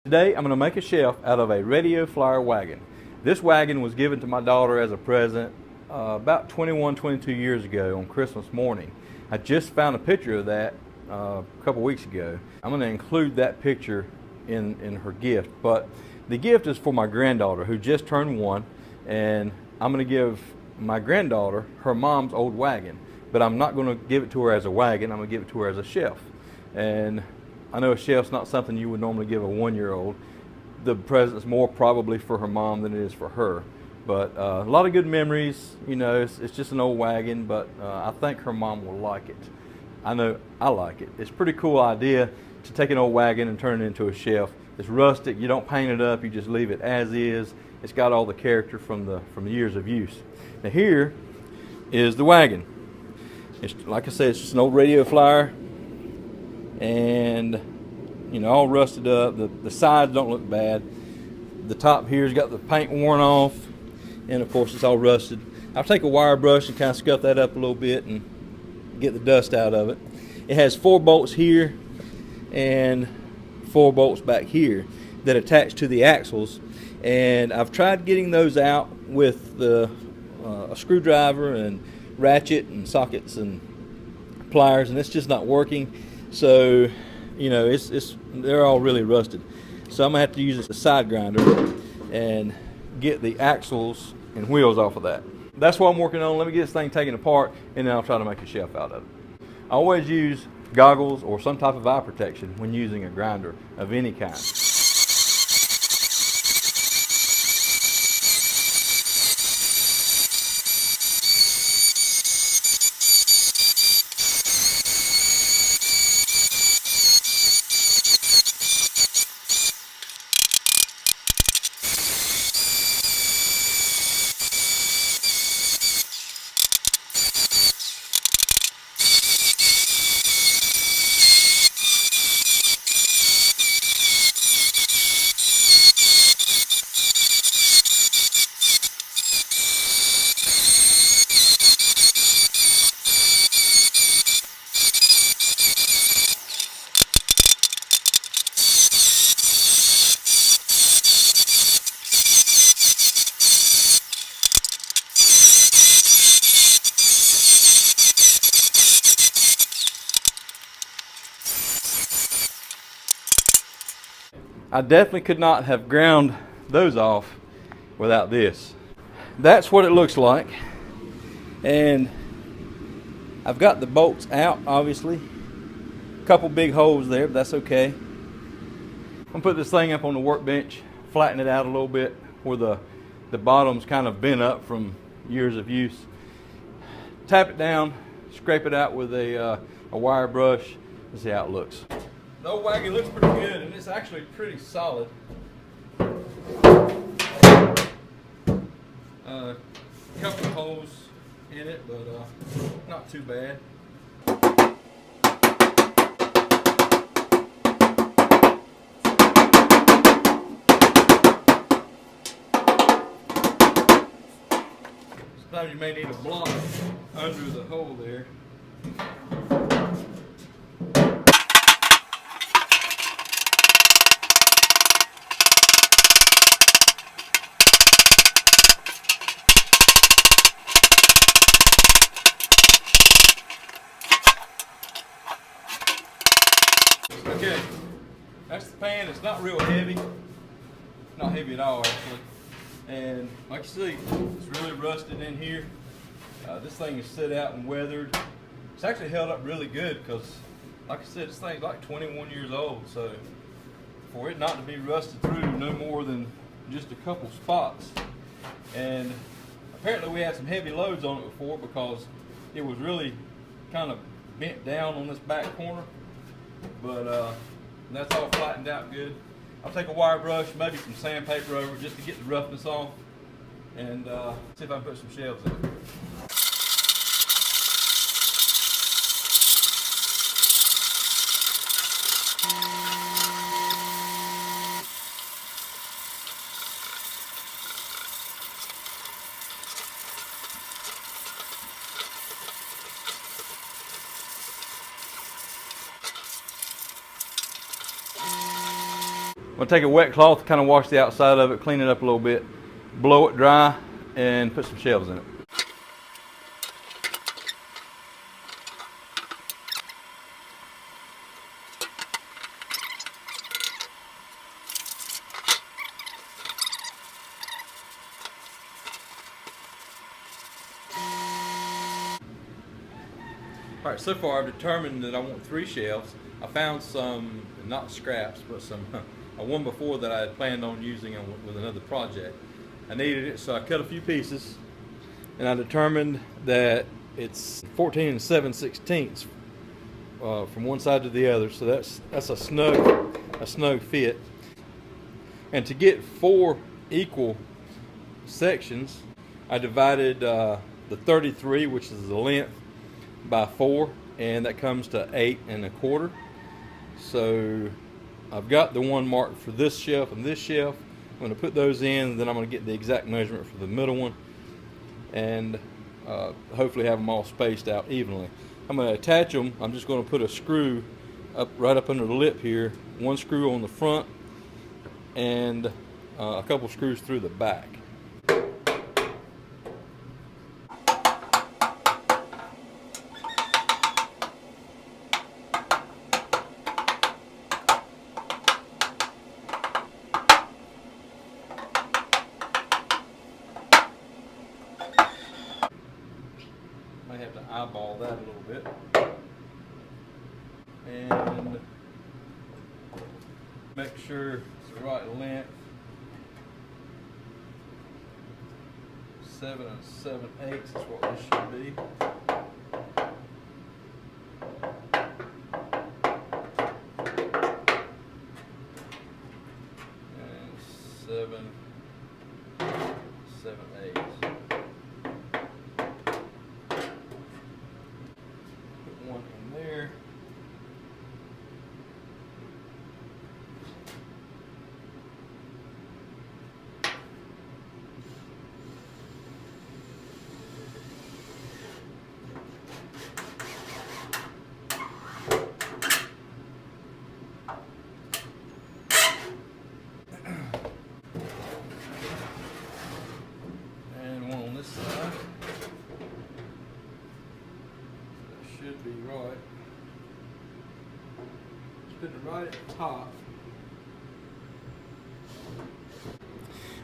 Today I'm going to make a shelf out of a radio flyer wagon. This wagon was given to my daughter as a present about 21, 22 years ago on Christmas morning. I just found a picture of that a couple weeks ago. I'm going to include that picture in her gift, but the gift is for my granddaughter who just turned 1, and I'm going to give my granddaughter her mom's old wagon, but I'm not going to give it to her as a wagon. I'm going to give it to her as a shelf. And I know a shelf's not something you would normally give a 1-year-old. The present's more probably for her mom than it is for her. But a lot of good memories. You know, it's just an old wagon, but I think her mom will like it. I know I like it. It's a pretty cool idea to take an old wagon and turn it into a shelf. It's rustic. You don't paint it up. You just leave it as is. It's got all the character from the years of use. Now here is the wagon. It's, like I said, it's just an old radio flyer, and you know, all rusted up. The sides don't look bad. The top here's got the paint worn off, and of course it's all rusted. I'll take a wire brush and kind of scuff that up a little bit and get the dust out of it. It has 4 bolts here and 4 bolts back here that attach to the axles, and I've tried getting those out with a screwdriver and ratchet and sockets and pliers, and it's just not working. So, you know, they're all really rusted. So I'm gonna have to use a side grinder and get the axles and wheels off of that. That's what I'm working on. Let me get this thing taken apart, and then I'll try to make a shelf out of it. I always use goggles or some type of eye protection when using a grinder of any kind. I definitely could not have ground those off without this. That's what it looks like. And I've got the bolts out, obviously. A couple big holes there, but that's okay. I'm gonna put this thing up on the workbench, flatten it out a little bit where the bottom's kind of bent up from years of use. Tap it down, scrape it out with a wire brush, and see how it looks. The old wagon looks pretty good, and it's actually pretty solid. Couple of holes in it, but not too bad. Sometimes you may need a block under the hole there. Okay, that's the pan. It's not real heavy. Not heavy at all, actually. And like you see, it's really rusted in here. This thing is set out and weathered. It's actually held up really good because, like I said, this thing's like 21 years old. So for it not to be rusted through no more than just a couple spots. And apparently we had some heavy loads on it before because it was really kind of bent down on this back corner. But that's all flattened out good. I'll take a wire brush, maybe some sandpaper over it just to get the roughness off, and see if I can put some shelves in it. going to take a wet cloth, kind of wash the outside of it, clean it up a little bit, blow it dry, and put some shelves in it. All right, so far I've determined that I want 3 shelves. I found some, not scraps, but some one before that I had planned on using with another project. I needed it, so I cut a few pieces, and I determined that it's 14 7/16 from one side to the other, so that's a snug fit. And to get 4 equal sections, I divided the 33, which is the length, by 4, and that comes to 8 1/4. So I've got the one marked for this shelf and this shelf. I'm going to put those in, and then I'm going to get the exact measurement for the middle one, and hopefully have them all spaced out evenly. I'm going to attach them. I'm just going to put a screw right up under the lip here, one screw on the front, and a couple screws through the back. I have to eyeball that a little bit, and make sure it's the right length. 7 7/8 is what this should be. And 7 7/8. One in there. And one on this side. Should be right. Put it right at the top.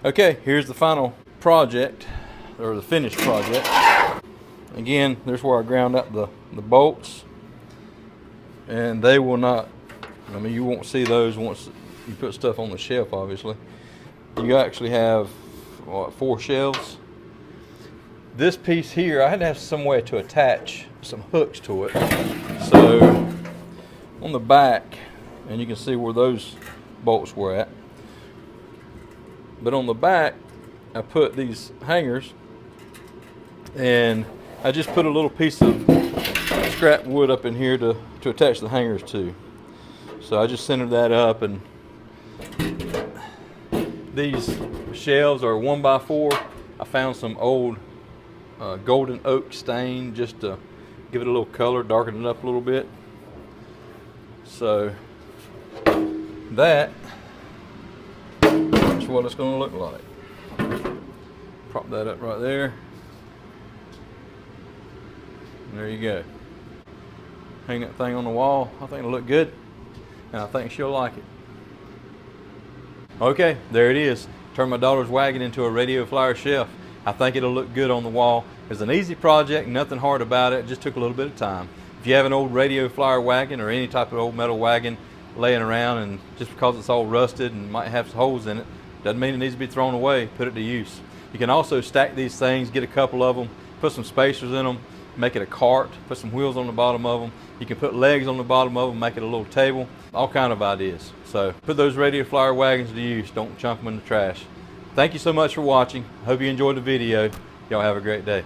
Okay, here's the final project, or the finished project. Again, there's where I ground out the bolts, and they will not, I mean, you won't see those once you put stuff on the shelf, obviously. You actually have, what, 4 shelves. This piece here, I had to have some way to attach some hooks to it. So on the back, and you can see where those bolts were at, but on the back I put these hangers, and I just put a little piece of scrap wood up in here to attach the hangers to. So I just centered that up, and these shelves are 1x4. I found some old golden oak stain just to give it a little color, darken it up a little bit. So that is what it's going to look like. Prop that up right there. And there you go. Hang that thing on the wall. I think it'll look good, and I think she'll like it. Okay, there it is. Turned my daughter's wagon into a radio flyer shelf. I think it'll look good on the wall. It's an easy project, nothing hard about it. It just took a little bit of time. If you have an old radio flyer wagon or any type of old metal wagon laying around, and just because it's all rusted and might have some holes in it, doesn't mean it needs to be thrown away. Put it to use. You can also stack these things, get a couple of them, put some spacers in them, make it a cart, put some wheels on the bottom of them. You can put legs on the bottom of them, make it a little table, all kind of ideas. So put those radio flyer wagons to use. Don't chunk them in the trash. Thank you so much for watching. Hope you enjoyed the video. Y'all have a great day.